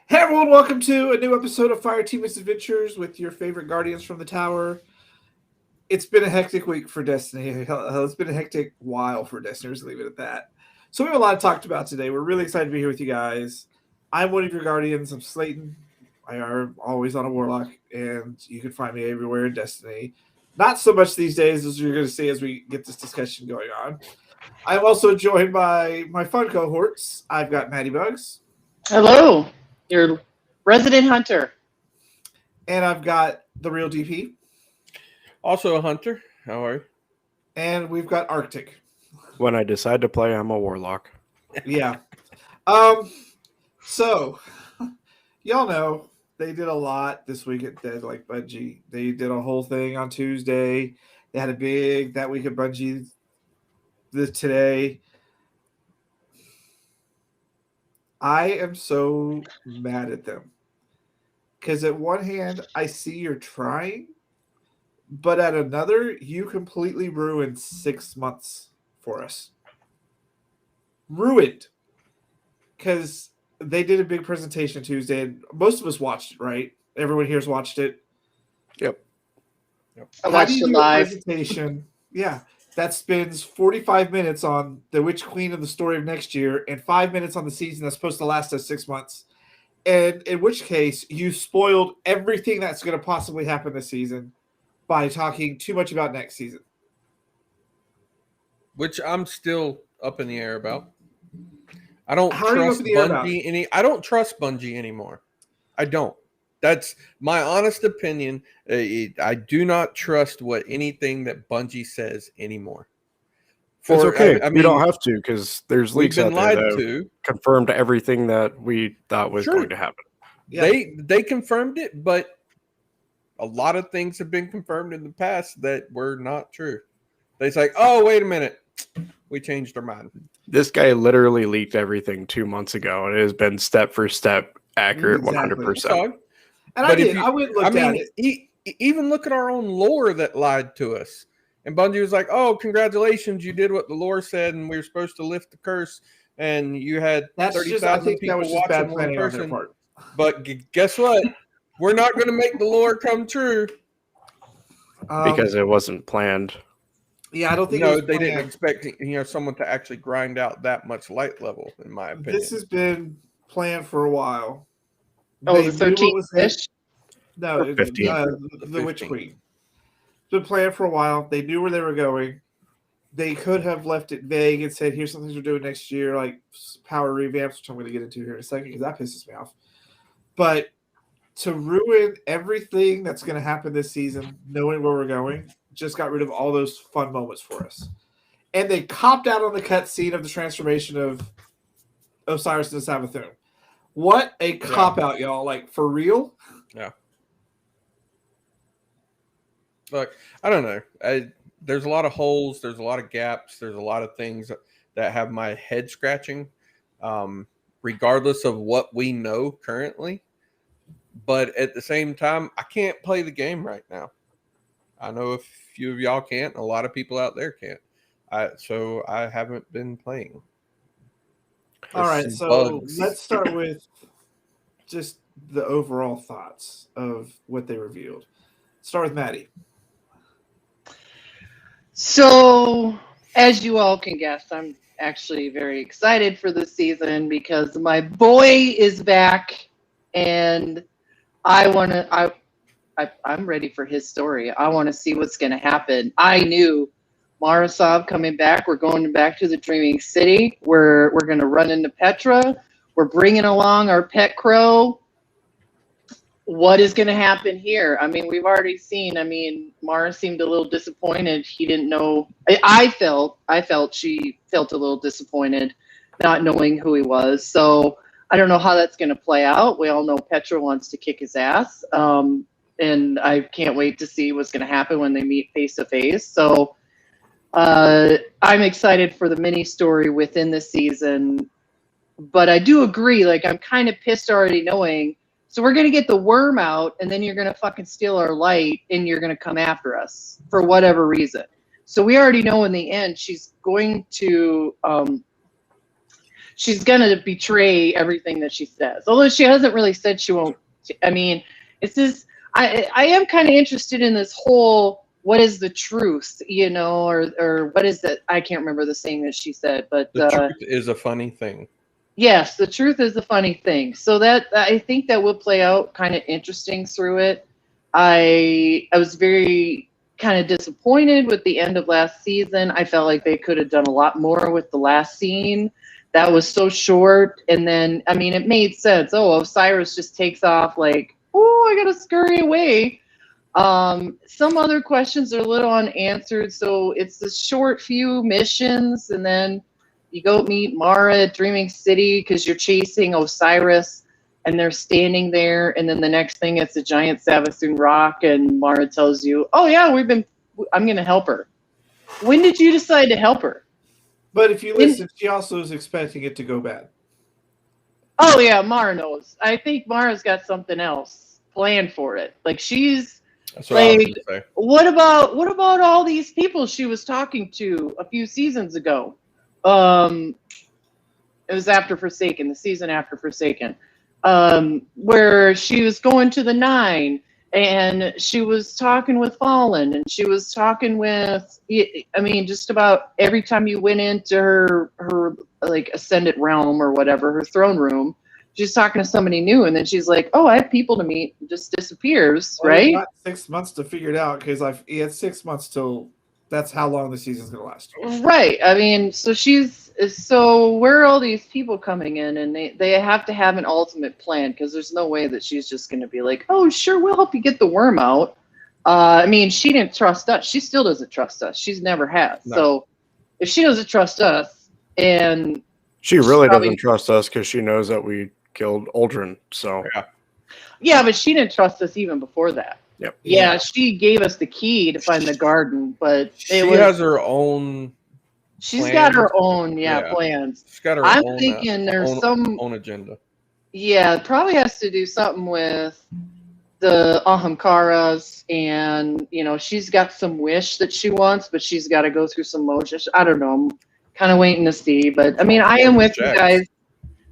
Hey everyone, welcome to a new episode of Fireteam Misadventures with your favorite Guardians from the Tower. It's been a hectic week for Destiny. It's been a hectic while for Destiny, let's leave it at that. So we have a lot to talk about today. We're really excited to be here with you guys. I'm one of your Guardians. I'm Slayton. I am always on a Warlock, and you can find me everywhere in Destiny. Not so much these days, as you're going to see as we get this discussion going on. I'm also joined by my fun cohorts. I've got Maddie Bugs. Hello, your resident hunter. And I've got the real DP. Also a hunter. How are you? And we've got Arctic. When I decide to play, I'm a warlock. Yeah. So y'all know they did a lot this week at Bungie. They did a whole thing on Tuesday. They had a big that week at Bungie today. I am so mad at them. Because at one hand, I see you're trying, but at another, you completely ruined 6 months for us. Ruined. Because they did a big presentation Tuesday, and most of us watched it, right? Everyone here's watched it. Yep. I watched it live. Presentation, yeah, that spends 45 minutes on the Witch Queen of the story of next year and 5 minutes on the season that's supposed to last us 6 months. And in which case, you spoiled everything that's going to possibly happen this season by talking too much about next season. Which I'm still up in the air about. I don't How are you trust up in the air about Bungie I don't trust Bungie anymore. I don't. That's my honest opinion. I do not trust what anything that Bungie says anymore. It's okay. I mean, you don't have to because there's we've leaks been out there lied that to. confirmed everything that we thought was Sure. going to happen. Yeah. They confirmed it, but a lot of things have been confirmed in the past that were not true. They're like, oh, wait a minute. We changed our mind. This guy literally leaked everything 2 months ago, and it has been step for step accurate, Exactly. 100%. So, And but I did. if you- I went and looked at it. Even look at our own lore that lied to us. And Bungie was like, oh, congratulations, you did what the lore said, and we were supposed to lift the curse, and you had That's 30,000 just, I think that people was just bad watching one planning on their person. part. But guess what? We're not going to make the lore come true. Because it wasn't planned. Yeah, I don't think No, it was they didn't planned. expect someone to actually grind out that much light level, in my opinion. This has been planned for a while. Oh, They the knew what 13th was fish? No, Or 15. The Witch 15. Queen. It's been planned for a while. They knew where they were going. They could have left it vague and said, here's some things we're doing next year, like power revamps, which I'm going to get into here in a second because that pisses me off. But to ruin everything that's going to happen this season, knowing where we're going, just got rid of all those fun moments for us. And they copped out on the cutscene of the transformation of Osiris into Savathun. What a cop-out, y'all. Like, for real? Yeah. Look, I don't know. There's a lot of holes. There's a lot of gaps. There's a lot of things that have my head scratching, regardless of what we know currently. But at the same time, I can't play the game right now. I know a few of y'all can't. A lot of people out there can't. So I haven't been playing. All There's right, some so bugs. let's start with just the overall thoughts of what they revealed. Start with Maddie. So, as you all can guess, I'm actually very excited for this season because my boy is back, and I'm ready for his story. I want to see what's going to happen. I knew Marasov coming back. We're going back to the Dreaming City. We're going to run into Petra. We're bringing along our pet crow. What is going to happen here? I mean, we've already seen. I mean, Mara seemed a little disappointed. He didn't know. I felt she felt a little disappointed, not knowing who he was. So I don't know how that's going to play out. We all know Petra wants to kick his ass, and I can't wait to see what's going to happen when they meet face to face. So I'm excited for the mini story within the season, but I do agree. Like, I'm kind of pissed already knowing. So we're going to get the worm out, and then you're going to fucking steal our light, and you're going to come after us for whatever reason. So we already know in the end she's going to she's gonna betray everything that she says. Although she hasn't really said she won't. I mean, it's just I am kind of interested in this whole what is the truth, or what is it? I can't remember the saying that she said, but The truth is a funny thing. yes, the truth is a funny thing. So that I think that will play out kind of interesting through it. I was very kind of disappointed with the end of last season. I felt like they could have done a lot more with the last scene. That was so short. And then, I mean, it made sense. Oh, Osiris just takes off like, oh, I got to scurry away. Some other questions are a little unanswered. So it's the short few missions. And then you go meet Mara at Dreaming City because you're chasing Osiris. And they're standing there, and then the next thing, it's a giant Savathun rock, and Mara tells you, "Oh yeah, I'm going to help her." When did you decide to help her? But if you listen, she also is expecting it to go bad. Oh yeah, Mara knows. I think Mara's got something else planned for it. Like she's That's what I was like, going to say. what about all these people she was talking to a few seasons ago? It was after Forsaken, the season after Forsaken. Where she was going to the 9 and she was talking with Fallen and she was talking with, I mean, just about every time you went into her like ascended realm or whatever, her throne room, she's talking to somebody new. And then she's like, oh, I have people to meet, just disappears, Well, right? Got 6 months to figure it out because it's 6 months till that's how long the season's going to last. Right. I mean, so where are all these people coming in? And they have to have an ultimate plan because there's no way that she's just going to be like, oh, sure, we'll help you get the worm out. I mean, she didn't trust us. She still doesn't trust us. She's never has. No. So if she doesn't trust us, and She really doesn't trust us because she knows that we killed Aldrin. So yeah, but she didn't trust us even before that. Yep. Yeah, she gave us the key to find the garden, but She has her own. She's got her own plans. She's got her I'm own. thinking there's some own agenda. Yeah, it probably has to do something with the Ahamkaras, and she's got some wish that she wants, but she's got to go through some motions. I don't know. I'm kind of waiting to see, but I mean, I am with you guys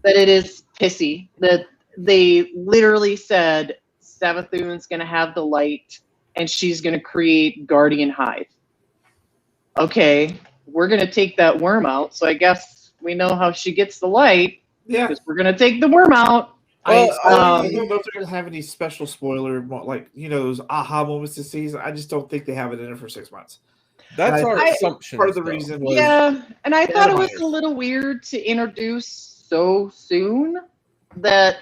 that it is pissy that they literally said Savathun's going to have the light and she's going to create Guardian Hive. Okay, we're going to take that worm out, so I guess we know how she gets the light. Yeah, because we're going to take the worm out. I don't know if they're going to have any special spoiler, like, those aha moments this season. I just don't think they have it in it for 6 months. That's our assumption. Part of the reason was... Yeah, and I thought it was a little weird to introduce so soon that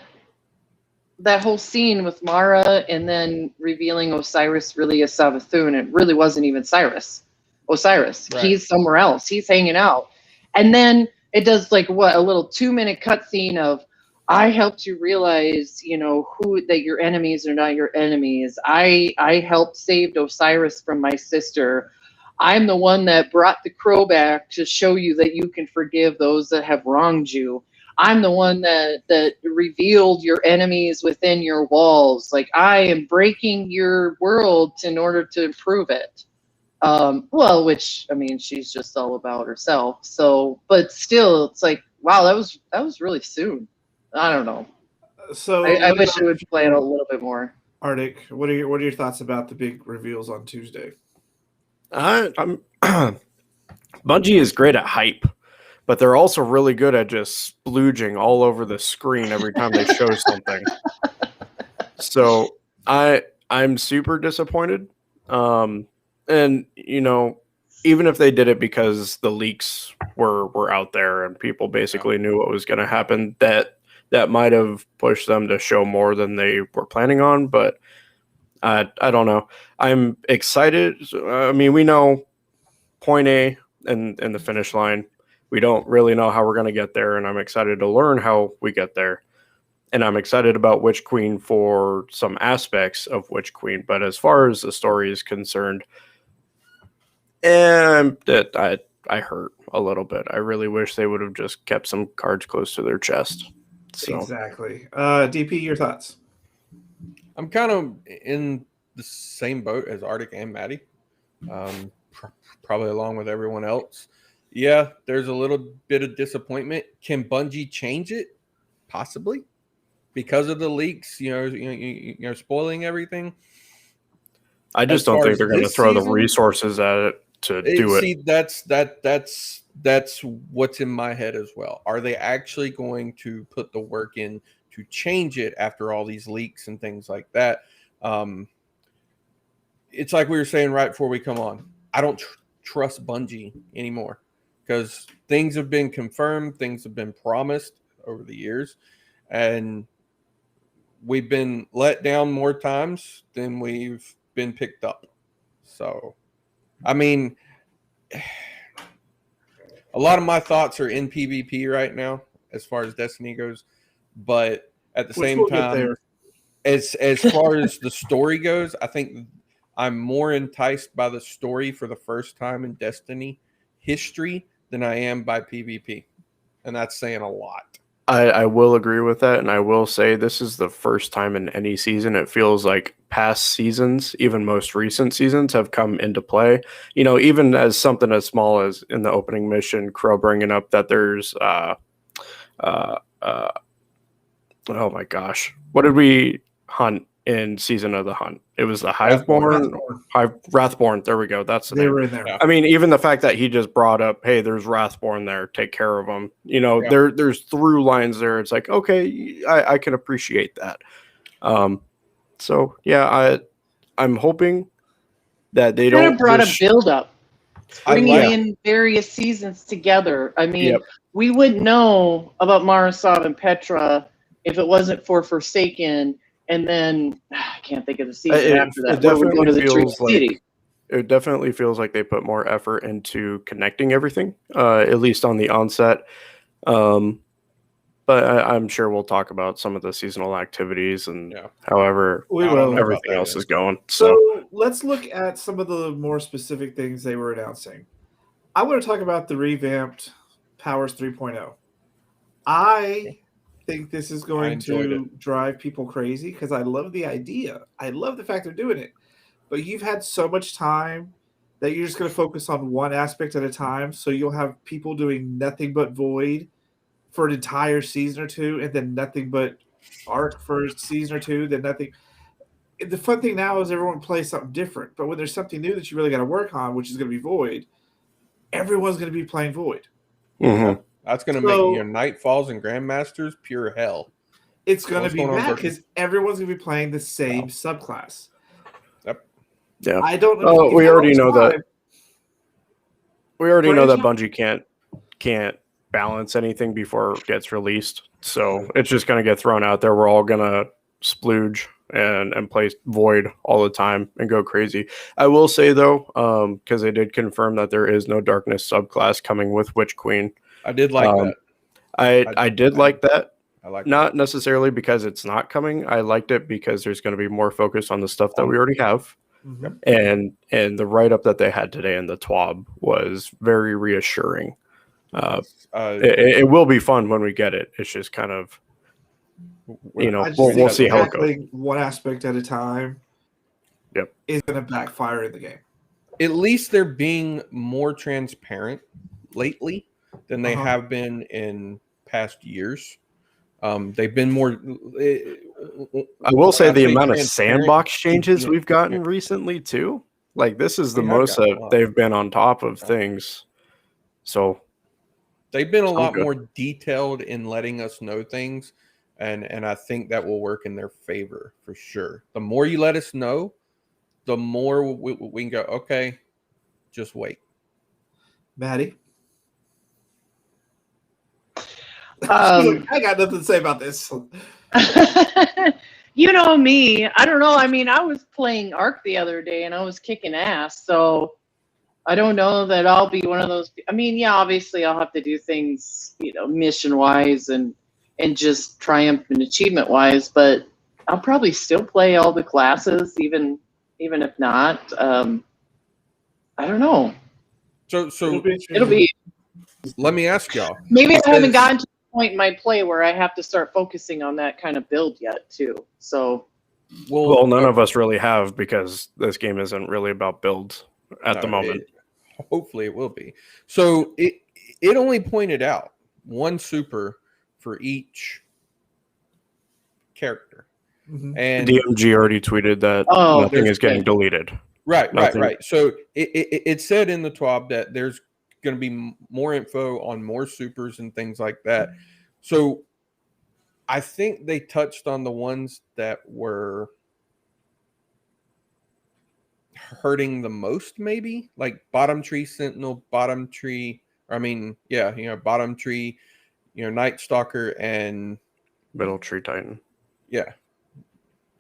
whole scene with Mara and then revealing Osiris really is Savathun. It really wasn't even Osiris. Right. He's somewhere else. He's hanging out. And then it does a little 2-minute cutscene of, I helped you realize, that your enemies are not your enemies. I helped save Osiris from my sister. I'm the one that brought the crow back to show you that you can forgive those that have wronged you. I'm the one that revealed your enemies within your walls. Like, I am breaking your world in order to improve it. Which, I mean, she's just all about herself. So, but still, it's like, wow, that was really soon. I don't know. So I wish it would play it a little bit more. Arctic, what are your thoughts about the big reveals on Tuesday? I'm Bungie is great at hype, but they're also really good at just splooging all over the screen every time they show something. So I'm super disappointed. And even if they did it because the leaks were out there and people basically knew what was going to happen, that might have pushed them to show more than they were planning on. But I don't know. I'm excited. I mean, we know point A and the finish line. We don't really know how we're going to get there, and I'm excited to learn how we get there. And I'm excited about Witch Queen for some aspects of Witch Queen. But as far as the story is concerned, that I hurt a little bit. I really wish they would have just kept some cards close to their chest. So. Exactly. DP, your thoughts? I'm kind of in the same boat as Arctic and Maddie, probably along with everyone else. Yeah, there's a little bit of disappointment. Can Bungie change it? Possibly, because of the leaks. You're spoiling everything. I just As don't far think as they're going to this throw the season, resources at it to do it. See, that's what's in my head as well. Are they actually going to put the work in to change it after all these leaks and things like that? It's like we were saying right before we come on. I don't trust Bungie anymore because things have been confirmed, things have been promised over the years, and we've been let down more times than we've been picked up. So, I mean, a lot of my thoughts are in PvP right now as far as Destiny goes, but at the same time, as far as the story goes, I think I'm more enticed by the story for the first time in Destiny history than I am by PvP, and that's saying a lot. I will agree with that, and I will say this is the first time in any season it feels like past seasons, even most recent seasons, have come into play. Even as something as small as in the opening mission, Crow bringing up that there's oh my gosh, what did we hunt in Season of the Hunt? It was the Hiveborn. Wrathborn. There we go. That's the They name. were in there. Yeah. I mean, even the fact that he just brought up, hey, there's Wrathborn there, take care of them. There's through lines there. It's like, okay, I can appreciate that. So yeah, I'm hoping that they Kind don't of brought a build up, bringing like- in various seasons together. I mean, Yep. we wouldn't know about Marasov and Petra if it wasn't for Forsaken, and then I can't think of the season after that. Where we go to the Tree City. It definitely feels like they put more effort into connecting everything, at least on the onset. But I'm sure we'll talk about some of the seasonal activities and however We will. everything else is going. So let's look at some of the more specific things they were announcing. I want to talk about the revamped Powers 3.0. I think this is going to drive people crazy because I love the idea. I love the fact they're doing it. But you've had so much time that you're just going to focus on one aspect at a time. So you'll have people doing nothing but Void for an entire season or two, and then nothing but Arc for a season or two, then nothing. The fun thing now is everyone plays something different. But when there's something new that you really got to work on, which is going to be Void, everyone's going to be playing Void. Mm-hmm. That's going to make Nightfalls and Grandmasters pure hell. It's going to be bad because everyone's going to be playing the same subclass. Yep. Yeah. I don't know. Oh, we already know that. We already know that Bungie can't balance anything before it gets released, so it's just going to get thrown out there. We're all going to splooge and play Void all the time and go crazy. I will say though, because they did confirm that there is no Darkness subclass coming with Witch Queen. I did like that. I did like that. I like not necessarily because it's not coming. I liked it because there's going to be more focus on the stuff that we already have. Mm-hmm. And the write-up that they had today in the TWAB was very reassuring. It will be fun when we get it. It's just kind of, we'll see how it goes. One aspect at a time. Yep. Is going to backfire in the game. At least they're being more transparent lately than they have been in past years. They've been more. I will say the amount of sandbox changes we've gotten recently too. Like this is the most that they've been on top of things. So they've been a lot more detailed in letting us know things, and I think that will work in their favor for sure. The more you let us know, the more we can go. Okay, just wait. Maddie. I got nothing to say about this. You know me. I don't know. I mean, I was playing Arc the other day and I was kicking ass. So I don't know that I'll be one of those. I mean, yeah, obviously I'll have to do things, mission wise and just triumph and achievement wise. But I'll probably still play all the classes, even if not. I don't know. So it'll be. Let me ask y'all. Maybe I haven't gotten to the point in my play where I have to start focusing on that kind of build yet, too. So, well, none of us really have because this game isn't really about builds at the moment. Hopefully it will be. So it only pointed out one super for each character. Mhm. And DMG already tweeted that Oh, nothing there's is getting deleted. right. Nothing. So it said in the TWAB that there's going to be more info on more supers and things like that. So I think they touched on the ones that were hurting the most, maybe like bottom tree sentinel, bottom tree. Bottom tree, Night Stalker, and Middle Tree Titan. yeah,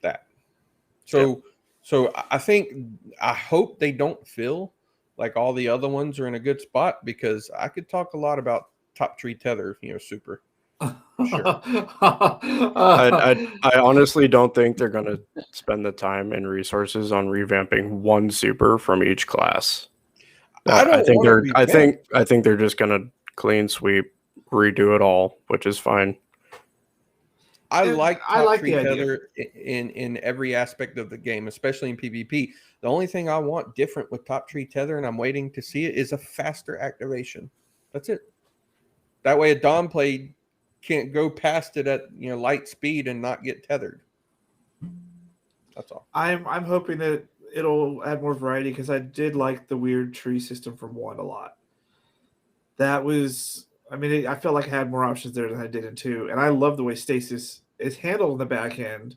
that. So I hope they don't feel like all the other ones are in a good spot, because I could talk a lot about top tree tether, super. Sure. I honestly don't think they're going to spend the time and resources on revamping one super from each class. I think they're just going to clean sweep, redo it all, which is fine. I like top tree the idea. tether in every aspect of the game, especially in PvP. The only thing I want different with top tree tether, and I'm waiting to see it, is a faster activation. That's it. That way a Dom play can't go past it at light speed and not get tethered. That's all. I'm hoping that it'll add more variety, because I did like the weird tree system from 1 a lot. That was, I felt like I had more options there than I did in 2, and I love the way stasis is handled in the back end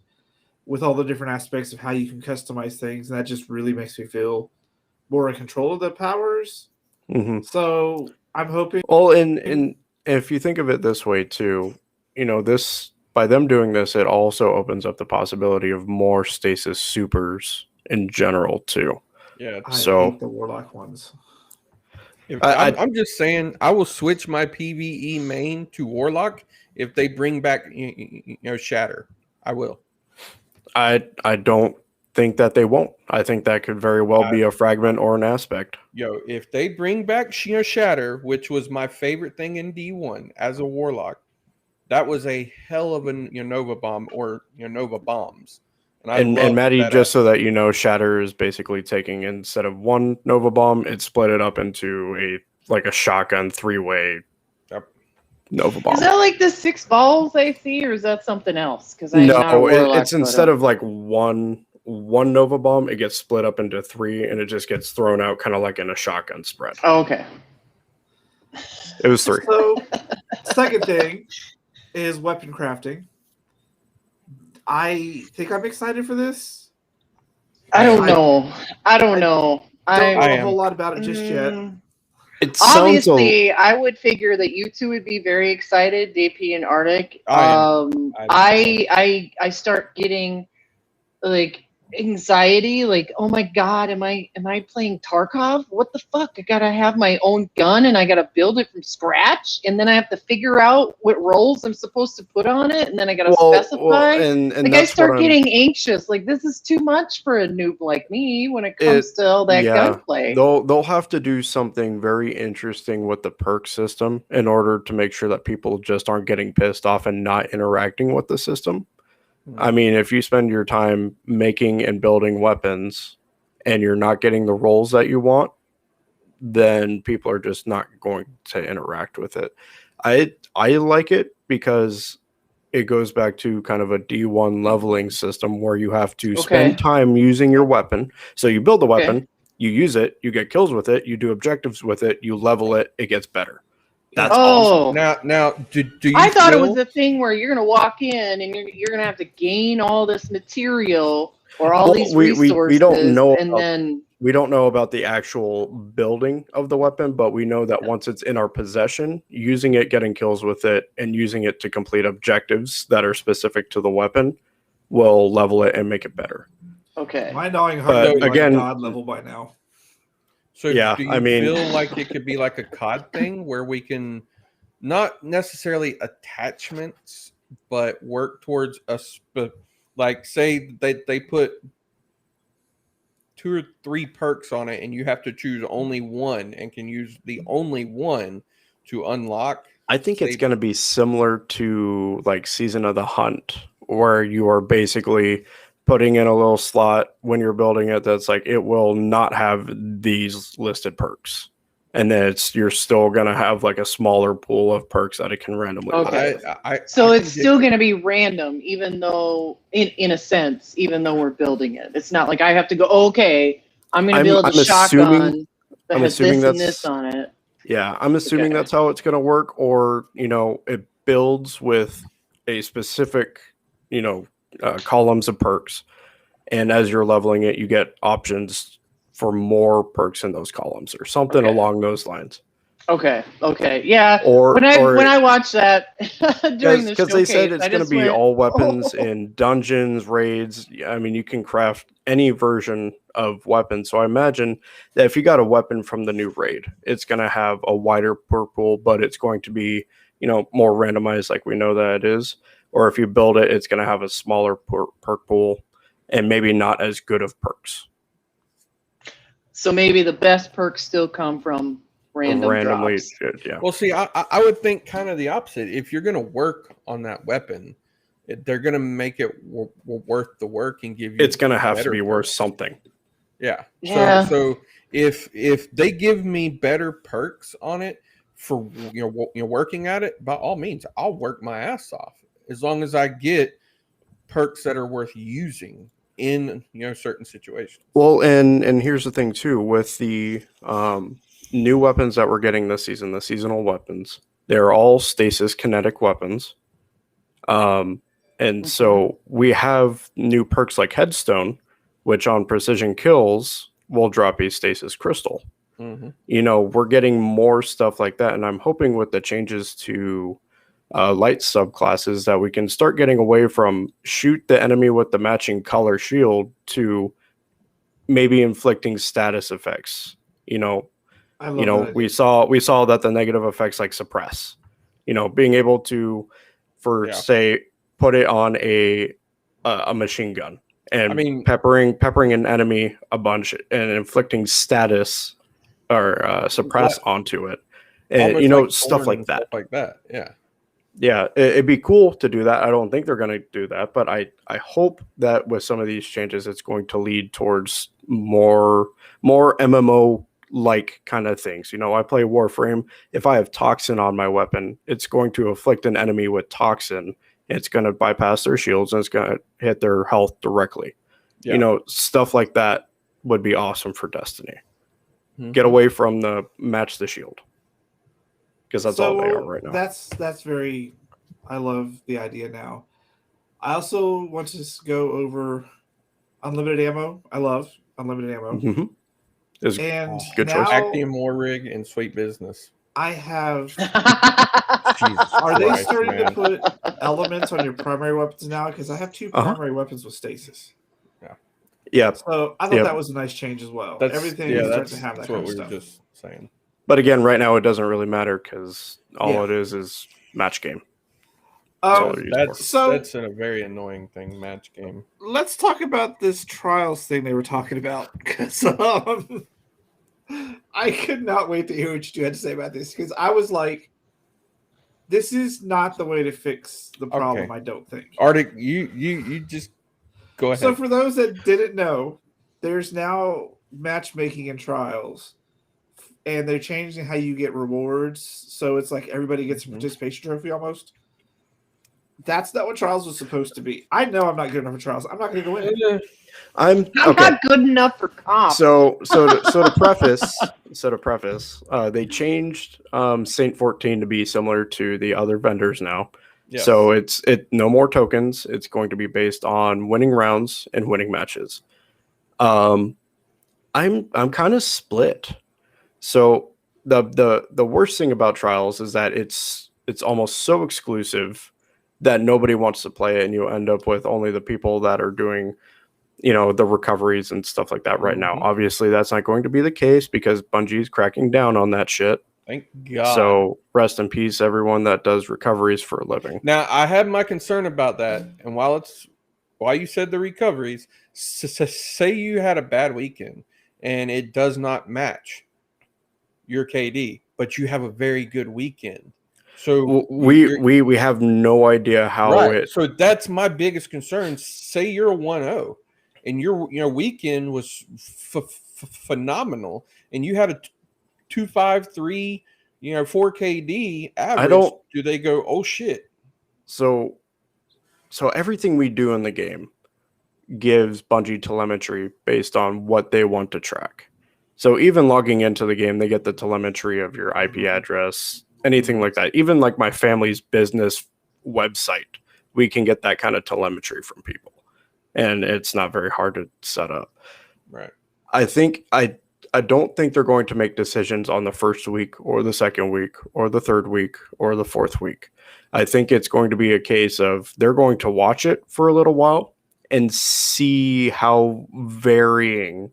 with all the different aspects of how you can customize things, and that just really makes me feel more in control of the powers. Mm-hmm. So I'm hoping. Well, and if you think of it this way too, this, by them doing this, it also opens up the possibility of more stasis supers in general too. Yeah. I So hate the Warlock ones. I'm just saying, I will switch my PvE main to Warlock if they bring back Shatter. I will. I don't think that they won't. I think that could very well be a fragment or an aspect. If they bring back Shatter, which was my favorite thing in D1 as a Warlock, that was a hell of a Nova bomb or Nova bombs. And Maddie, just so that you know, Shatter is basically taking, instead of one Nova bomb, it's split it up into a shotgun 3-way Nova bomb. Is that like the 6 balls I see, or is that something else? Because it's instead of like one Nova bomb, it gets split up into 3, and it just gets thrown out kind of like in a shotgun spread. Oh, okay. It was 3. So, second thing is weapon crafting. I think I'm excited for this. I don't know. I don't know a whole lot about it just yet. Obviously, I would figure that you two would be very excited, DP and Arctic. I start getting like anxiety, like, oh my god, am I playing Tarkov? What the fuck? I gotta have my own gun and I gotta build it from scratch, and then I have to figure out what rolls I'm supposed to put on it, and then I gotta specify. And I start getting anxious. Like, this is too much for a noob like me when it comes to all that gunplay. They'll have to do something very interesting with the perk system in order to make sure that people just aren't getting pissed off and not interacting with the system. I mean, if you spend your time making and building weapons and you're not getting the rolls that you want, then people are just not going to interact with it. I like it because it goes back to kind of a D1 leveling system where you have to spend time using your weapon. So you build the weapon, you use it, you get kills with it, you do objectives with it, you level it, it gets better. That's awesome. Now, do you? I thought it was a thing where you're gonna walk in and you're gonna have to gain all this material or all these resources. We don't know. We don't know about the actual building of the weapon, but we know that once it's in our possession, using it, getting kills with it, and using it to complete objectives that are specific to the weapon will level it and make it better. Okay. My gnawing heart again, God level by now. So do you feel like it could be like a COD thing where we can not necessarily attachments, but work towards like say they put 2 or 3 perks on it and you have to choose only one and can use the only one to unlock? I think it's going to be similar to like Season of the Hunt, where you are basically putting in a little slot when you're building it that's like, it will not have these listed perks. and then you're still gonna have like a smaller pool of perks that it can randomly. Okay. I So can it's get- still going to be random, even though, in a sense, even though we're building it. It's not like I have to go, okay, I'm going to build a shotgun that has this and this on it. Yeah, I'm assuming Okay. that's how it's gonna work, or it builds with a specific, columns of perks, and as you're leveling it, you get options for more perks in those columns or something Okay. along those lines. Okay. Yeah. Or when I watched that during the because they said showcase, it's going to be all weapons in dungeons, raids. I mean, you can craft any version of weapon. So I imagine that if you got a weapon from the new raid, it's going to have a wider perk pool, but it's going to be more randomized, like we know that it is. Or if you build it, it's going to have a smaller perk pool and maybe not as good of perks. So maybe the best perks still come from randomly drops. Yeah. Well, see, I would think kind of the opposite. If you're going to work on that weapon, they're going to make it worth the work and give you. It's going to have to be perks. worth something. Yeah. Yeah. So if they give me better perks on it for working at it, by all means, I'll work my ass off as long as I get perks that are worth using in certain situations. Well, and here's the thing too, with the new weapons that we're getting this season, the seasonal weapons, they're all stasis kinetic weapons. And so we have new perks like Headstone, which on precision kills will drop a stasis crystal. Mm-hmm. We're getting more stuff like that, and I'm hoping with the changes to light subclasses that we can start getting away from shoot the enemy with the matching color shield to maybe inflicting status effects. We saw that the negative effects like suppress, being able to say put it on a machine gun and peppering an enemy a bunch and inflicting status or suppress onto it, and stuff like that. Yeah, it'd be cool to do that. I don't think they're going to do that, but I hope that with some of these changes, it's going to lead towards more MMO like kind of things. I play Warframe. If I have toxin on my weapon, it's going to afflict an enemy with toxin. It's going to bypass their shields and it's going to hit their health directly. Yeah. Stuff like that would be awesome for Destiny. Mm-hmm. Get away from the match the shield. Because that's all they are right now. That's very. I love the idea now. I also want to go over unlimited ammo. I love unlimited ammo. Mm-hmm. And good now, choice. Actium War Rig and Sweet Business. I have. Jesus Are they Christ, starting man. to put elements on your primary weapons now? Because I have two primary weapons with stasis. Yeah. So I thought that was a nice change as well. Everything is starting to have that kind of stuff. That's what we were just saying. But again, right now it doesn't really matter because all it is match game. That's a very annoying thing, match game. Let's talk about this trials thing they were talking about, because I could not wait to hear what you had to say about this, because I was like, this is not the way to fix the problem, I don't think. Arctic, you just go ahead. So for those that didn't know, there's now matchmaking in trials, and they're changing how you get rewards. So it's like everybody gets a participation trophy almost. That's not what trials was supposed to be. I know I'm not good enough for trials. I'm not going to go in. I'm not good enough for comp. So to preface, they changed Saint 14 to be similar to the other vendors now. Yes. So it's no more tokens. It's going to be based on winning rounds and winning matches. I'm kind of split. So the worst thing about trials is that it's almost so exclusive that nobody wants to play it, and you end up with only the people that are doing the recoveries and stuff like that right now. Obviously that's not going to be the case because Bungie's cracking down on that shit. Thank God. So rest in peace, everyone that does recoveries for a living. Now I had my concern about that, and while you said the recoveries, say you had a bad weekend and it does not match your KD, but you have a very good weekend. So we have no idea how it. So that's my biggest concern. Say you're a 1-0 and your weekend was phenomenal, and you had a 253, 4KD average, I don't. do they go, oh shit? So everything we do in the game gives Bungie telemetry based on what they want to track. So even logging into the game, they get the telemetry of your IP address, anything like that. Even like my family's business website, we can get that kind of telemetry from people. And it's not very hard to set up. Right. I don't think they're going to make decisions on the first week or the second week or the third week or the fourth week. I think it's going to be a case of they're going to watch it for a little while and see how varying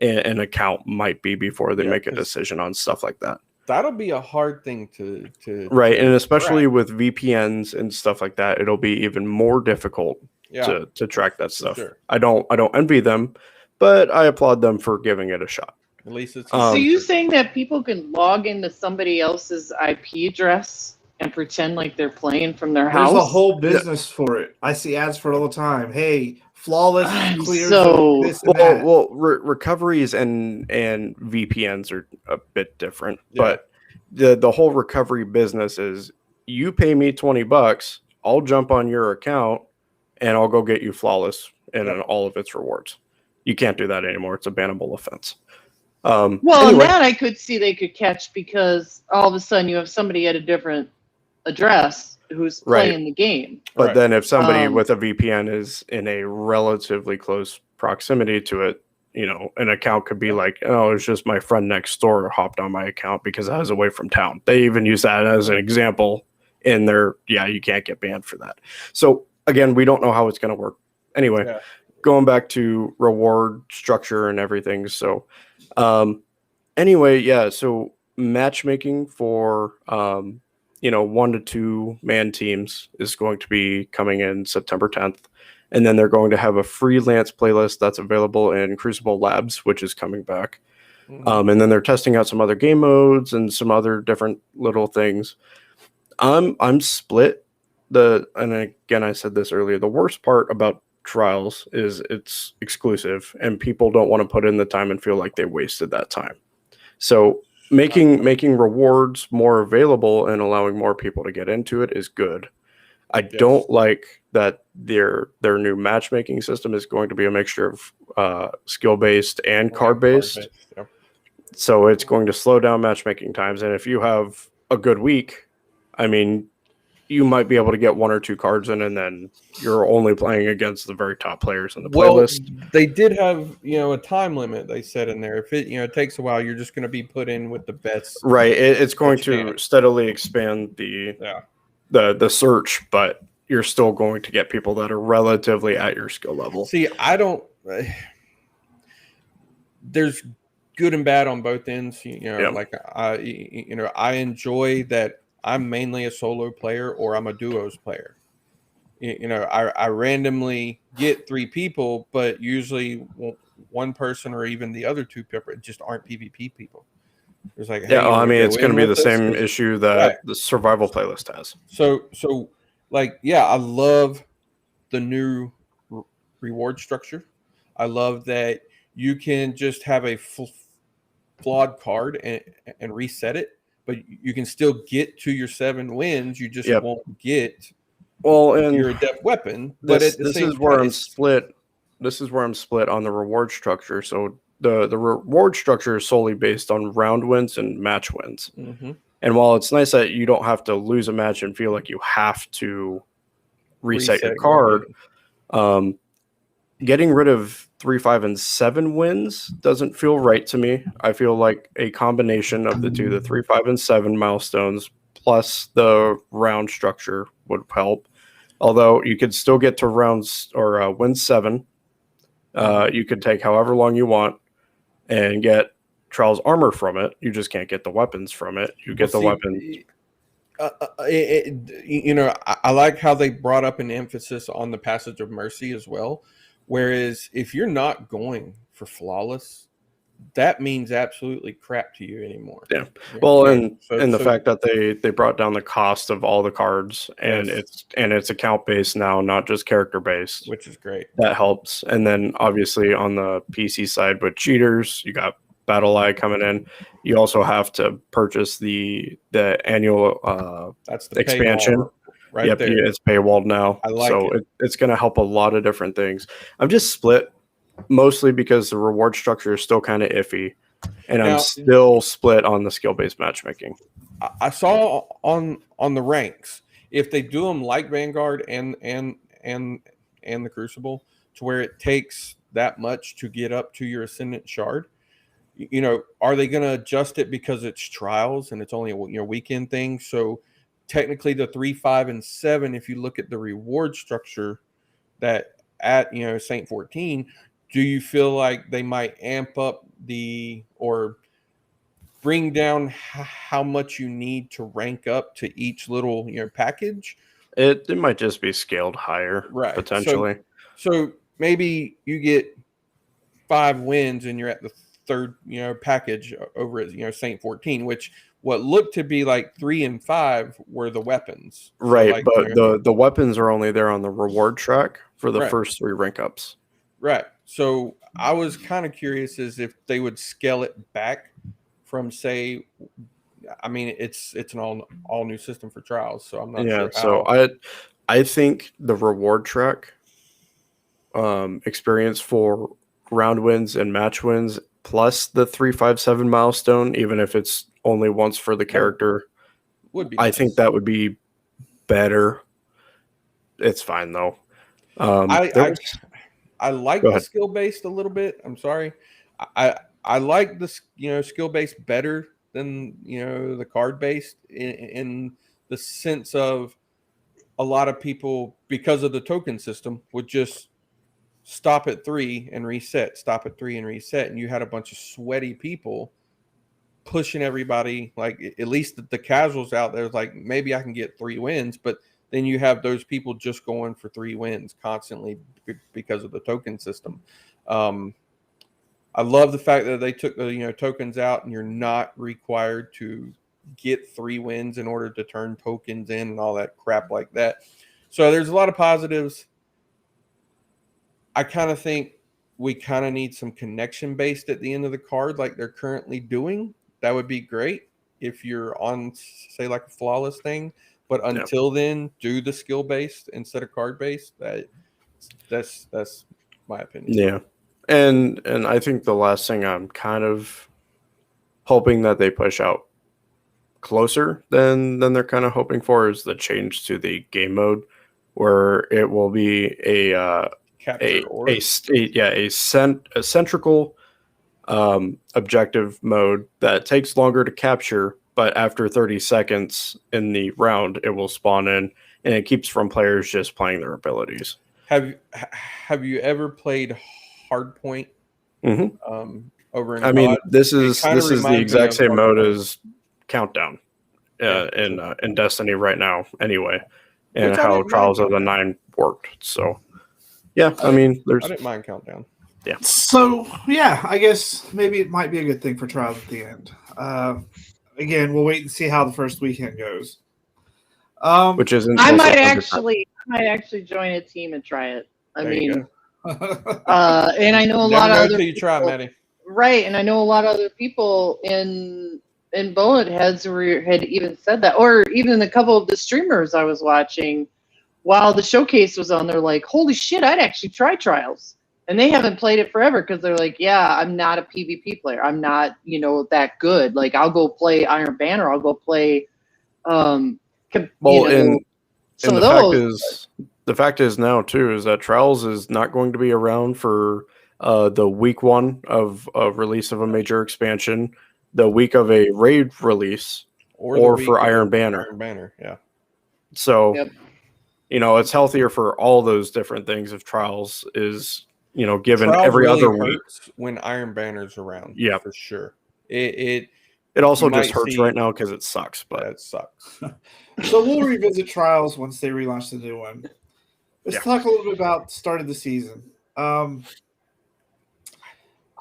an account might be before they make a decision on stuff like that. That'll be a hard thing to right, and especially track. with VPNs and stuff like that, it'll be even more difficult to track that stuff. Sure. I don't envy them, but I applaud them for giving it a shot. At least it's So you saying that people can log into somebody else's IP address and pretend like they're playing from their house? There's a whole business for it. I see ads for it all the time. Hey, flawless clears so this and that. Recoveries and VPNs are a bit different, but the whole recovery business is you pay me $20, I'll jump on your account and I'll go get you flawless and all of its rewards. You can't do that anymore. It's a bannable offense. And that I could see they could catch because all of a sudden you have somebody at a different address who's playing the game. But then if somebody with a VPN is in a relatively close proximity to it, an account could be like, oh, it's just my friend next door hopped on my account because I was away from town. They even use that as an example in their, you can't get banned for that. So again, we don't know how it's going to work. Anyway, going back to reward structure and everything. So so matchmaking for 1 to 2 man teams is going to be coming in September 10th. And then they're going to have a freelance playlist that's available in Crucible Labs, which is coming back. And then they're testing out some other game modes and some other different little things. I'm split. And again, I said this earlier, the worst part about Trials is it's exclusive and people don't want to put in the time and feel like they wasted that time. So making rewards more available and allowing more people to get into it is good. I don't like that their new matchmaking system is going to be a mixture of skill-based and card-based. So it's going to slow down matchmaking times. And if you have a good week, you might be able to get 1 or 2 cards in, and then you're only playing against the very top players in the playlist. They did have, a time limit they said in there. If it, it takes a while, you're just going to be put in with the best. Right. It's going to steadily expand the search, but you're still going to get people that are relatively at your skill level. See, there's good and bad on both ends. Like I enjoy that. I'm mainly a solo player or I'm a duos player. I randomly get 3 people, but usually one person or even the other 2 people just aren't PvP people. There's like, it's going to be the same issue that the survival playlist has. So I love the new reward structure. I love that you can just have a flawed card and reset it. But you can still get to your 7 wins. You just won't get your adept weapon. But this is where I'm split. This is where I'm split on the reward structure. So the reward structure is solely based on round wins and match wins. Mm-hmm. And while it's nice that you don't have to lose a match and feel like you have to reset your card, getting rid of 3, 5, and 7 wins doesn't feel right to me. I feel like a combination of the 2, the 3, 5, and 7 milestones plus the round structure would help. Although you could still get to rounds or win 7. You could take however long you want and get Trials armor from it. You just can't get the weapons from it. You get weapons. I like how they brought up an emphasis on the Passage of Mercy as well. Whereas if you're not going for flawless, that means absolutely crap to you anymore. Yeah. Well, and the fact that they brought down the cost of all the cards and it's account based now, not just character based, which is great. That helps. And then obviously on the PC side with cheaters, you got Battle Eye coming in. You also have to purchase the annual That's the expansion. paywall right Yep, there. it's paywalled now. I like so it. It's going to help a lot of different things. I'm just split mostly because the reward structure is still kind of iffy, and Now- I'm still split on the skill-based matchmaking. I saw on the ranks, if they do them like Vanguard and the Crucible, to where it takes that much to get up to your Ascendant Shard, you know, are they going to adjust it because it's trials and it's only a weekend thing? So technically, the 3, 5, and 7, if you look at the reward structure that at Saint 14, do you feel like they might amp up or bring down how much you need to rank up to each little package? It might just be scaled higher, Right. potentially. So maybe you get 5 wins and you're at the third package over at Saint 14, which what looked to be like 3 and 5 were the weapons. Right, So like, but the weapons are only there on the reward track for the Right. first 3 rank ups. Right. So I was kind of curious as if they would scale it back from, say, I mean, it's an all new system for trials, so I'm not sure how. So I think the reward track experience for round wins and match wins plus the 357 milestone, even if it's only once for the character, would be I nice. think that would be better. It's fine though. I like Go the ahead. skill based a little bit. I'm sorry. I like the skill based better than the card based in the sense of a lot of people, because of the token system, would just stop at 3 and reset, stop at 3 and reset, and you had a bunch of sweaty people pushing everybody, like at least the casuals out there, like maybe I can get 3 wins, but then you have those people just going for 3 wins constantly because of the token system. I love the fact that they took the tokens out, and you're not required to get 3 wins in order to turn tokens in and all that crap like that. So there's a lot of positives. I kind of think we kind of need some connection based at the end of the card like they're currently doing. That would be great if you're on, say, like a flawless thing. But until then, do the skill based instead of card based. That's my opinion. Yeah. And I think the last thing I'm kind of hoping that they push out closer than they're kind of hoping for is the change to the game mode, where it will be a centrical objective mode that takes longer to capture, but after 30 seconds in the round, it will spawn in, and it keeps from players just playing their abilities. Have you ever played Hardpoint? Mm-hmm. Over in I mean, COD? this is the exact same mode Hardpoint. as Countdown in Destiny right now, anyway, and Which I how didn't mind Trials of the Countdown. 9 worked. So, yeah, I mean, I didn't mind Countdown. So, yeah, I guess maybe it might be a good thing for trials at the end. Again, we'll wait and see how the first weekend goes. which isn't. I also might 100%. actually join a team and try it. I There you mean, go. and I know a Never lot of know other till you try, people- Maddie. right, and I know a lot of other people in Bullet Heads had even said that, or even a couple of the streamers I was watching while the showcase was on. They're like, "Holy shit, I'd actually try Trials," and they haven't played it forever because they're like, "Yeah, I'm not a PvP player. I'm not, that good. Like, I'll go play Iron Banner. I'll go play, some of those." The fact is now too is that Trials is not going to be around for the week 1 of release of a major expansion, the week of a raid release, or the for week of Iron Banner. Iron Banner, yeah. So, Yep. It's healthier for all those different things if Trials is, given Trials every really other week. hurts when Iron Banner's around. Yeah. For sure. It Also you just might hurts see- right now because it sucks. But that sucks. So we'll revisit trials once they relaunch the new one. Let's talk a little bit about start of the season. I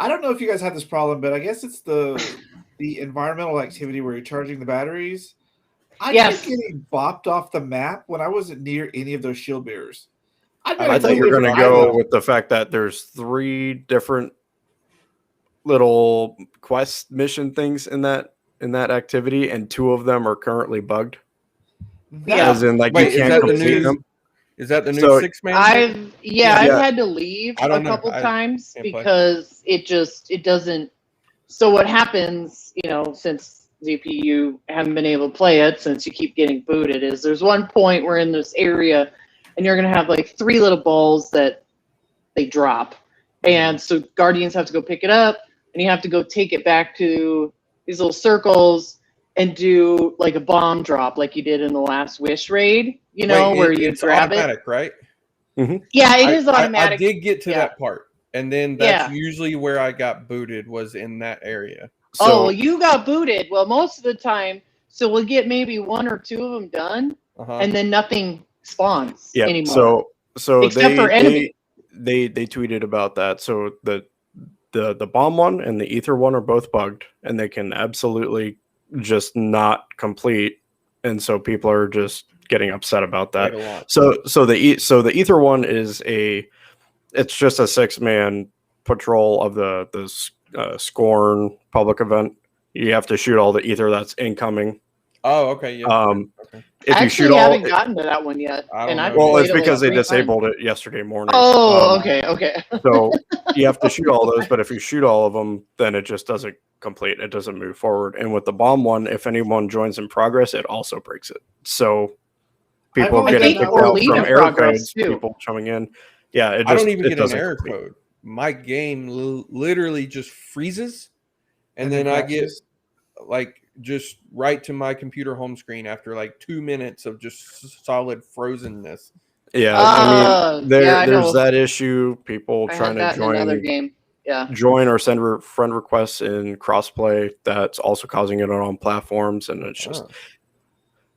don't know if you guys had this problem, but I guess it's the environmental activity where you're charging the batteries. I kept getting bopped off the map when I wasn't near any of those shield bearers. I thought you were going to go with the fact that there's 3 different little quest mission things in that activity, and 2 of them are currently bugged. Yeah. As in, like, Wait, you is can't that the complete new? them. Is that the new So, 6-man? I've Yeah. had to leave I a don't know. couple I times can't play. because it doesn't. So what happens, since ZP you haven't been able to play it since you keep getting booted, is there's one point we're in this area and you're gonna have like 3 little balls that they drop, and so Guardians have to go pick it up and you have to go take it back to these little circles and do like a bomb drop like you did in the last Wish raid, where you it's grab automatic, it. right? Yeah, it is automatic. I did get to Yeah. that part, and then that's Yeah. usually where I got booted, was in that area. Well, you got booted. Well, most of the time, so we'll get maybe 1 or 2 of them done, and then nothing spawns anymore. So except for enemy. They tweeted about that. So the bomb one and the ether one are both bugged, and they can absolutely just not complete, and so people are just getting upset about that. So the ether one is it's just a 6-man patrol of the Scorn public event. You have to shoot all the ether that's incoming. Oh, okay, yeah. If you Actually, shoot all, haven't gotten to that one yet. well, it's because they disabled it yesterday morning. Oh, okay. So you have to shoot all those, but if you shoot all of them, then it just doesn't complete. It doesn't move forward. And with the bomb one, if anyone joins in progress, it also breaks it. So people getting kicked out from error codes, people coming in. Yeah, I don't even get an error code. My game literally just freezes, and then I get just right to my computer home screen after like 2 minutes of just solid frozenness. Yeah, I mean, there's that issue. People trying to join another game. Yeah, join or send friend requests in crossplay. That's also causing it on platforms, and it's just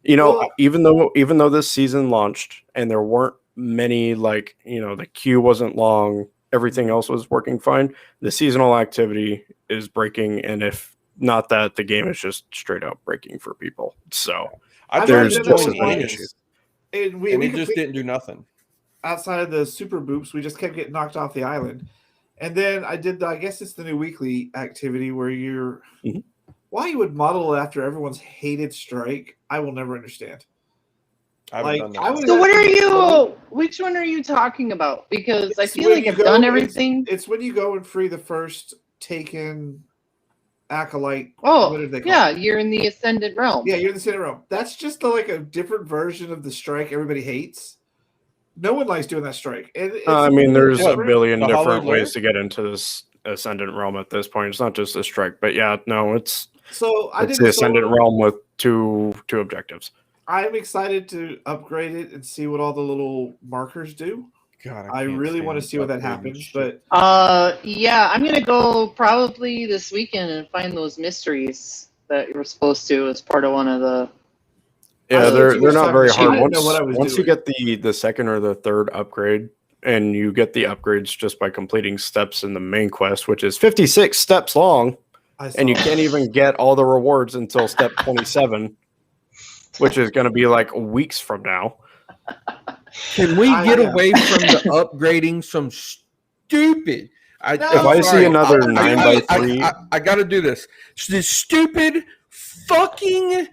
even though this season launched and there weren't many, the queue wasn't long, everything else was working fine. The seasonal activity is breaking, and if not that, the game is just straight up breaking for people. So there's just as many issues. And it just didn't do nothing. Outside of the super boops, we just kept getting knocked off the island. And then I did I guess it's the new weekly activity where you're why you would model after everyone's hated strike, I will never understand. So which one are you talking about? Because I feel like I've done everything. It's when you go and free the first taken acolyte. Oh, you're in the Ascendant Realm. Yeah, you're in the Ascendant Realm. That's just a different version of the strike everybody hates. No one likes doing that strike. I mean, there's a billion different ways to get into this Ascendant Realm at this point. It's not just the strike, but it's the Ascendant Realm with two objectives. I'm excited to upgrade it and see what all the little markers do. God, I really want to see what that happens, but I'm gonna go probably this weekend and find those mysteries that you were supposed to as part of one of the. Yeah, they're not very hard. Once you get the second or the third upgrade, and you get the upgrades just by completing steps in the main quest, which is 56 steps long, and you can't even get all the rewards until step 27, which is going to be like weeks from now. Can we get away from the upgrading some stupid? If I see another 9x3, I got to do this. This stupid fucking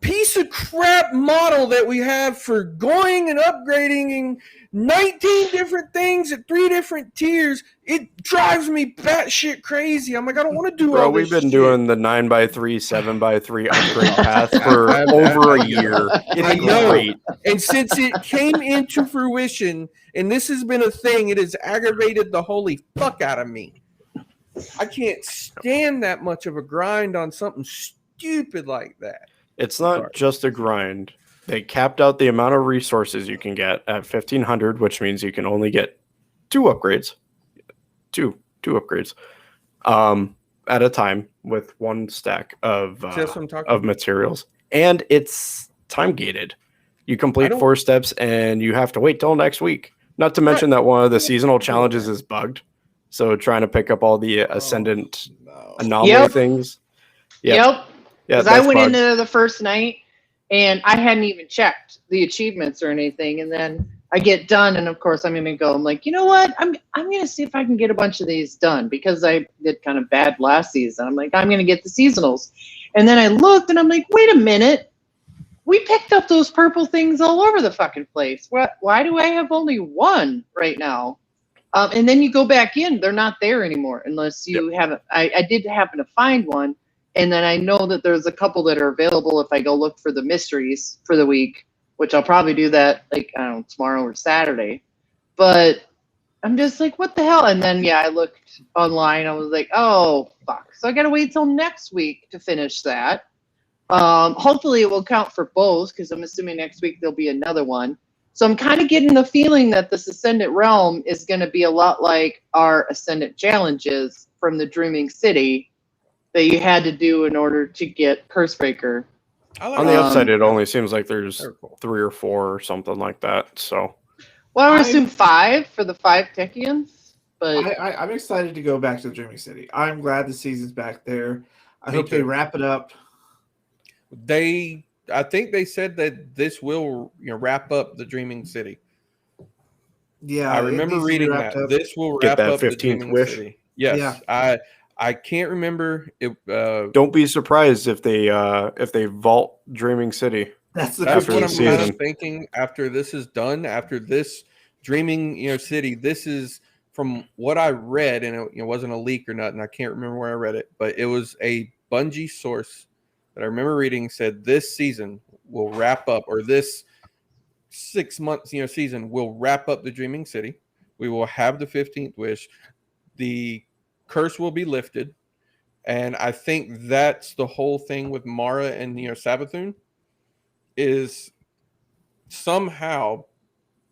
piece of crap model that we have for going and upgrading 19 different things at 3 different tiers. It drives me batshit crazy. I'm like, I don't want to do all this. We've been doing the 9x3, 7x3 upgrade path for over a year. I know. And since it came into fruition, and this has been a thing, it has aggravated the holy fuck out of me. I can't stand that much of a grind on something stupid like that. It's not just a grind. They capped out the amount of resources you can get at 1,500, which means you can only get 2 upgrades. Two upgrades at a time with 1 stack of materials. And it's time gated. You complete 4 steps and you have to wait till next week. Not to mention that one of the seasonal challenges is bugged. So trying to pick up all the Ascendant anomaly things. Yep. Because I went into the first night and I hadn't even checked the achievements or anything. And then I get done, and of course I'm gonna go. I'm like, you know what? I'm gonna see if I can get a bunch of these done because I did kind of bad last season. I'm like, I'm gonna get the seasonals, and then I looked, and I'm like, wait a minute, we picked up those purple things all over the fucking place. Why do I have only one right now? And then you go back in, they're not there anymore unless you haven't. I did happen to find one, and then I know that there's a couple that are available if I go look for the mysteries for the week, which I'll probably do that like I don't know, tomorrow or Saturday. But I'm just like, what the hell? And then I looked online. I was like, oh fuck! So I gotta wait till next week to finish that. Hopefully it will count for both because I'm assuming next week there'll be another one. So I'm kind of getting the feeling that this Ascendant Realm is going to be a lot like our Ascendant challenges from the Dreaming City that you had to do in order to get Cursebreaker. On the upside, it only seems like there's 3 or 4 or something like that. So, well, I would assume 5 for the 5 Techians. But I'm excited to go back to the Dreaming City. I'm glad the season's back there. I Me hope too. they wrap it up. I think they said that this will wrap up the Dreaming City. Yeah, I remember reading that. Up. This will Get wrap that up the 15th Dreaming wish. City. Yes, Yeah. I can't remember. Don't be surprised if they vault Dreaming City. That's the That's what I'm season. kind of thinking. After this is done, after this Dreaming City, this is from what I read, and it wasn't a leak or nothing. I can't remember where I read it, but it was a Bungie source that I remember reading said this season will wrap up, or this 6 months season will wrap up the Dreaming City. We will have the 15th wish. The curse will be lifted, and I think that's the whole thing with Mara and Savathun is somehow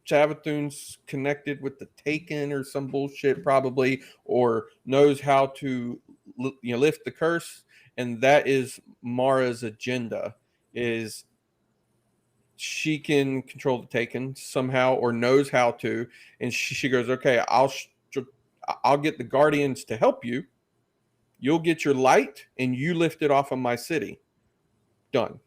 Savathun's connected with the Taken or some bullshit probably, or knows how to lift the curse. And that is Mara's agenda, is she can control the Taken somehow or knows how to. And she goes, okay, I'll get the Guardians to help you. You'll get your light and you lift it off of my city. Done.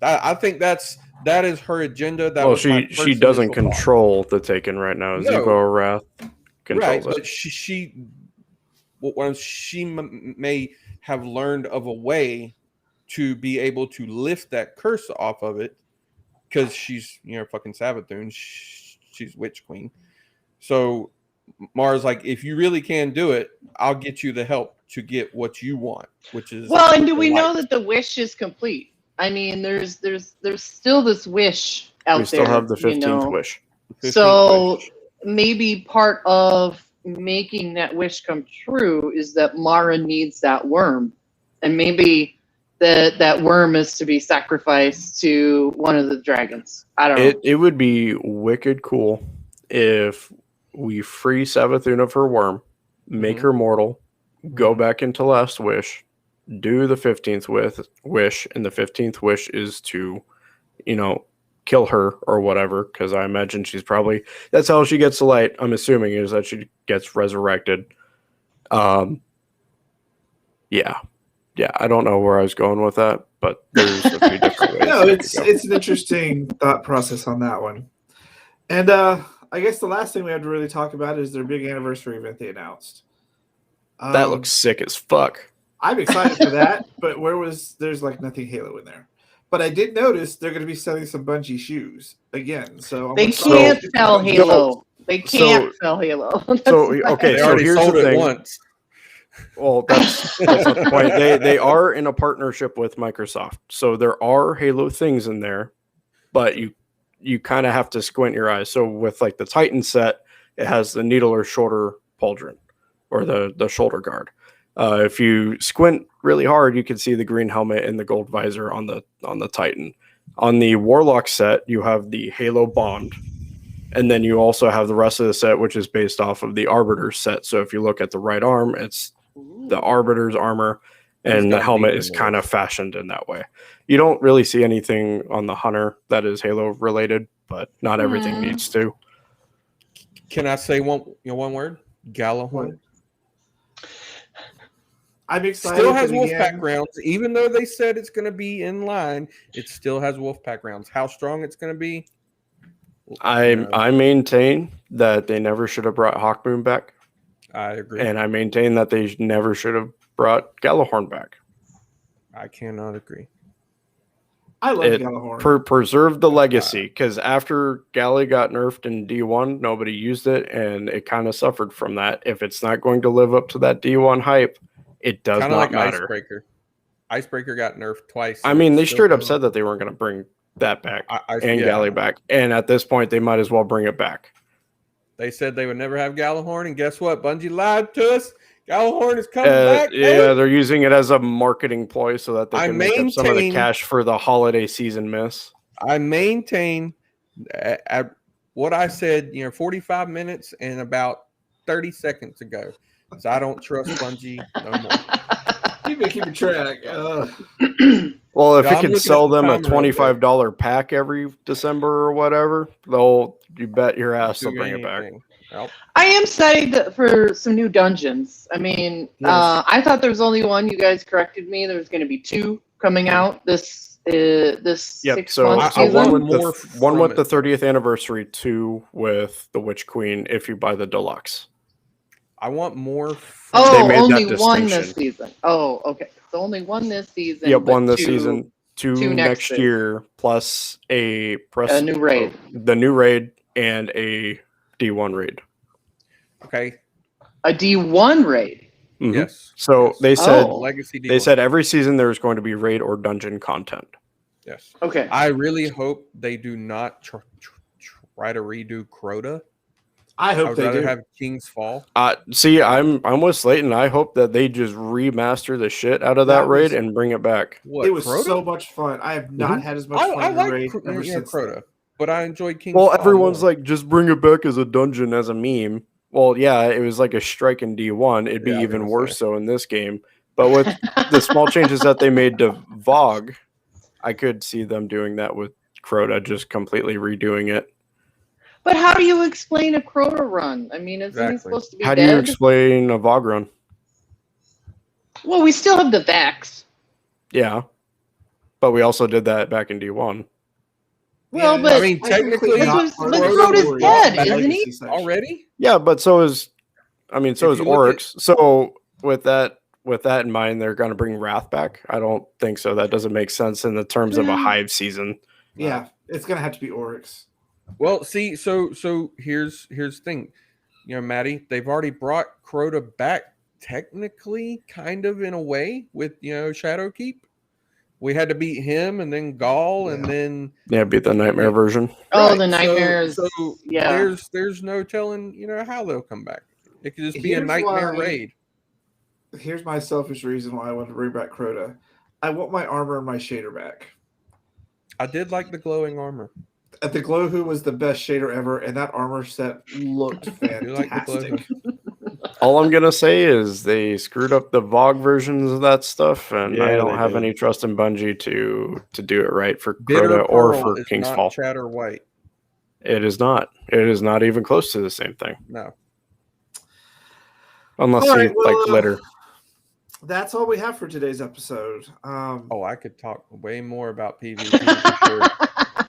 I think that is her agenda. That was she doesn't control the Taken right now. No. Zebo Wrath controls right, it. But she may have learned of a way to be able to lift that curse off of it because she's fucking Savathun. She's Witch Queen. So Mara's like, if you really can do it, I'll get you the help to get what you want, which is and do we know that the wish is complete? I mean, there's still this wish out there. We still have the 15th wish. So maybe part of making that wish come true is that Mara needs that worm, and maybe that worm is to be sacrificed to one of the dragons. I don't know. It would be wicked cool if we free Savathun of her worm, make her mortal, go back into Last Wish, do the 15th wish, and the 15th wish is to, kill her or whatever, because I imagine that's how she gets the light, I'm assuming, is that she gets resurrected. Yeah, I don't know where I was going with that, but there's a few different ways. No, it's an interesting thought process on that one. And I guess the last thing we have to really talk about is their big anniversary event they announced. That looks sick as fuck. I'm excited for that, but there's like nothing Halo in there. But I did notice they're going to be selling some Bungie shoes again. So they can't sell Halo. They can't sell Halo. They already here's sold the thing. it once. Well, that's not the point. They are in a partnership with Microsoft, so there are Halo things in there, but you kind of have to squint your eyes. So with like the Titan set, it has the needle or shoulder pauldron, or the shoulder guard. If you squint really hard, you can see the green helmet and the gold visor on the Titan. On the Warlock set, you have the Halo Bond, and then you also have the rest of the set, which is based off of the Arbiter set. So if you look at the right arm, it's the Arbiter's armor, and the helmet is kind of fashioned in that way. You don't really see anything on the Hunter that is Halo related, but not everything needs to. Can I say one word? Gallahorn. I'm excited. Still has Wolfpack rounds, even though they said it's going to be in line. It still has Wolfpack rounds. How strong it's going to be, I maintain that they never should have brought Hawkmoon back, I agree. and I maintain that they never should have brought Gallahorn back. I cannot agree. I love Gallahorn. Preserve the legacy, because after Galley got nerfed in D1, nobody used it, and it kind of suffered from that. If it's not going to live up to that D1 hype, it does Kinda not like matter. Icebreaker. Icebreaker got nerfed twice. I mean, they straight up said that they weren't going to bring that back and Galley back, and at this point, they might as well bring it back. They said they would never have Gallahorn, and guess what? Bungie lied to us. Gallahorn is coming back. Yeah, they're using it as a marketing ploy so that they can make up some of the cash for the holiday season miss. I maintain at what I said, 45 minutes and about 30 seconds ago. Because I don't trust Bungie no more. Keep track. Well, if you could sell them a $25 pack every December or whatever, you bet your ass they'll bring it back. Nope. I am excited for some new dungeons. I mean, Yes. I thought there was only one. You guys corrected me. There's going to be 2 coming out this 6 so month I season. one with the 30th anniversary, 2 with the Witch Queen if you buy the deluxe. I want more. Oh, made only that one this distinction. season. Oh, okay. So only one this season. Yep, but one this 2 season, 2 next year, plus a new raid. The new raid and a D1 raid. Okay. A D1 raid. Mhm. Yes. So Yes. they said Legacy D1. they said every season there's going to be raid or dungeon content. Yes. Okay. I really hope they do not try to redo Crota. I I hope would they rather do. have King's Fall. See, I'm with Slayton. I hope that they just remaster the shit out of that That raid was- and bring it back. What? It was Crota? so much fun. I have not had as much fun I in the like raid ever since Crota, then. but I enjoyed King's Well, Fall everyone's more. like, just bring it back as a dungeon, as a meme. Well, yeah, it was like a strike in D1. It'd be Yeah, I was even gonna worse say. so in this game. But with the small changes that they made to VOG, I could see them doing that with Crota, just completely redoing it. But how do you explain a Crota run? I mean, isn't he Exactly. supposed to be How do dead? you explain a VOG run? Well, we still have the Vax. Yeah. But we also did that back in D1. Well, but- I mean, technically, not but part of the Crota's story. dead, That isn't he? legacy section. already. Yeah, but so is If is you look Oryx. So with that in mind, they're gonna bring Wrath back? I don't think so. That doesn't make sense in the terms of a Hive season. Yeah, it's gonna have to be Oryx. Well, see, so here's the thing, Maddie, they've already brought Crota back technically, kind of in a way with Shadowkeep. We had to beat him and then Gaul and then Yeah, beat the nightmare version. Oh, right, the nightmares. So yeah. there's no telling how they'll come back. It could just be a Here's nightmare why- raid. Here's my selfish reason why I want to bring back Crota. I want my armor and my shader back. I did like the glowing armor. The Glowhoo was the best shader ever, and that armor set looked I do like the fantastic. All I'm gonna say is they screwed up the VOG versions of that stuff, and Yeah, I don't they have did. any trust in Bungie to do it right for Bitter Crota or Pearl for is King's not Fall. Chatter White. It is not. It is not even close to the same thing, No. unless All you right, well, like glitter. That's all we have for today's episode. Oh, I could talk way more about PvP for sure.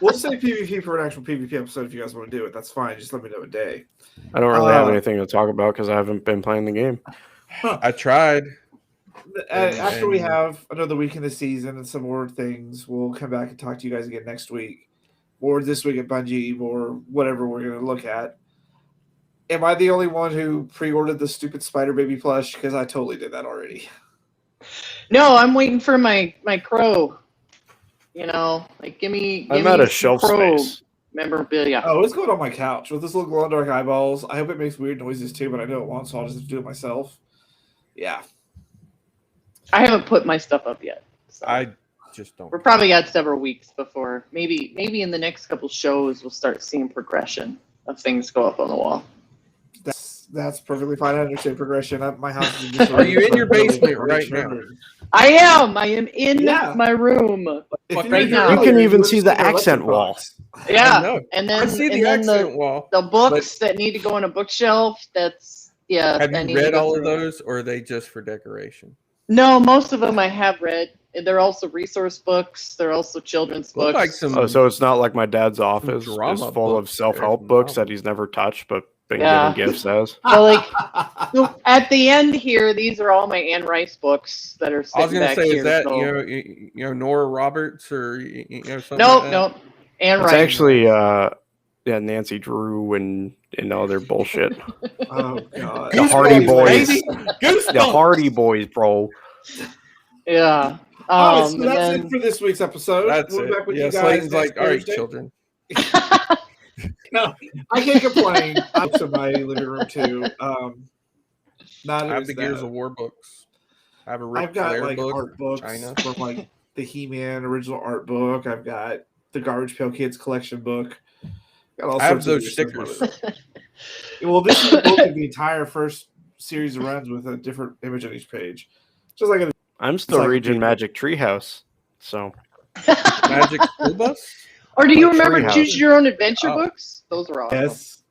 We'll say PvP for an actual PvP episode if you guys want to do it. That's fine. Just let me know a day. I don't really have uh, anything to talk about because I haven't been playing the game. I tried. After we and- have another week in the season and some more things, we'll come back and talk to you guys again next week. Or this week at Bungie, or whatever we're going to look at. Am I the only one who pre-ordered the stupid Spider Baby plush? Because I totally did that already. No, I'm waiting for my crow. Give me. I'm give out me of some shelf crow space. memorabilia. Oh, it's going on my couch with this little glow in the dark eyeballs. I hope it makes weird noises too, but I know it won't, so I'll just have to do it myself. Yeah. I haven't put my stuff up yet. So. I just don't. We're probably got several weeks before maybe in the next couple shows we'll start seeing progression of things go up on the wall. That's perfectly fine. I understand progression. My house is just Are you in your basement right now? I am in Yeah. my room. If you Right were here now. You can earlier, even would've see the seen our accent electric wall. box. I Yeah, know. and I then see the and then accent wall. the books that need to go on a bookshelf. That's Have that you need to read go all of through. those, or are they just for decoration? No, most of them I have read. they're also resource books. They're also children's Look books. like some- Oh, so it's not like my dad's office drama is full of books self-help there. books that he's never touched but been Yeah. given gifts as. Well, like so at the end here, these are all my Anne Rice books that are I was sitting gonna back say, here. is that so- you know Nora Roberts or something? Nope, like that? nope. Anne It's Rice. actually Nancy Drew and other bullshit. Oh god. The Hardy Boys. Baby. The Hardy Boys, bro. Yeah. All right, so And that's then- it for this week's episode. That's We'll be it. back with Yeah, you guys Slayton's next like, all right, Thursday. children. No, I can't complain. I'm to my living room too. Not I have as the that. Gears of War books. I have a Ric I've got Flair like book. art books China. from like the He-Man original art book. I've got the Garbage Pail Kids collection book. Got all I have sorts of those weird stuff stickers. on it. Well, this is the book of the entire first series of runs with a different image on each page. Just like I'm still like reading the- Magic Treehouse, so Magic School Bus. Or do you Like remember Treehouse. Choose Your Own Adventure Oh. books? Those are awesome.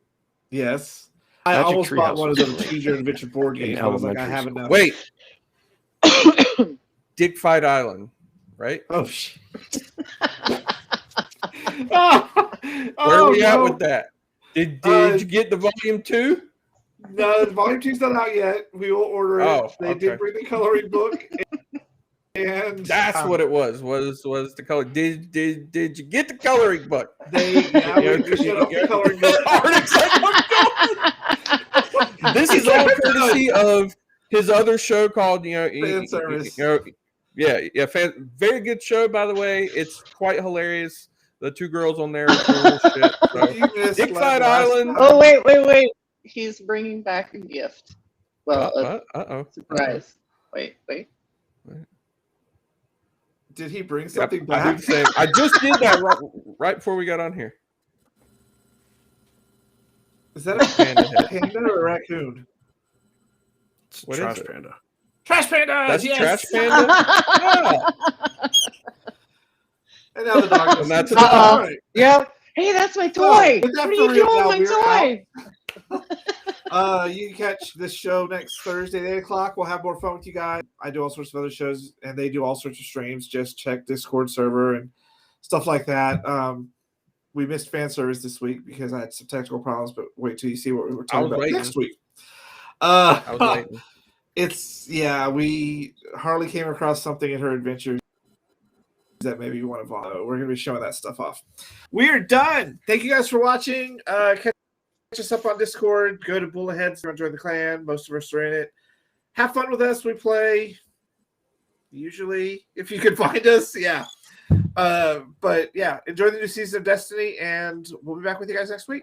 yes. I Magic almost bought Treehouse one of was those great. Choose Your Own Adventure board In games. But I was like, I elementary have school. enough. Wait. Dick Fight Island, right? Oh shit. Where are we at with that? Did Uh, you get the volume 2? No, volume 2's not out yet. We will order it. Oh, They okay. did bring the coloring book. And That's what it was the color. Did you get the coloring book? they we showed off the coloring book. Arctic's like, "Oh, no." This is all courtesy of his other show called Fan service. very good show, by the way. It's quite hilarious. The two girls on there are cool shit. So. You missed Dick last Fight time. Island. Oh wait! He's bringing back a gift. Well, a Uh-oh. surprise. Wait. Did he bring something I back? do the same. I just did that right before we got on here. Is that a Panda head. panda or a raccoon? it's What is Trash it? Panda. Trash panda! That's yes! Trash Panda. Yeah. And now the dog goes, And that's "All Uh-oh. right." Yep. Hey, that's my toy. Oh, is that What are for you real doing now? with my We're toy? You can catch this show next Thursday at 8 o'clock. We'll have more fun with you guys. I do all sorts of other shows, and they do all sorts of streams. Just check Discord server and stuff like that. We missed fan service this week because I had some technical problems, but wait till you see what we were talking was about waiting. next week. I was waiting. We Harley came across something in her adventures that maybe you want to follow. We're going to be showing that stuff off. We're done. Thank you guys for watching. Catch us up on Discord. Go to Bullheads. Join the clan. Most of us are in it. Have fun with us. We play usually if you can find us. Yeah. But yeah, enjoy the new season of Destiny, and we'll be back with you guys next week.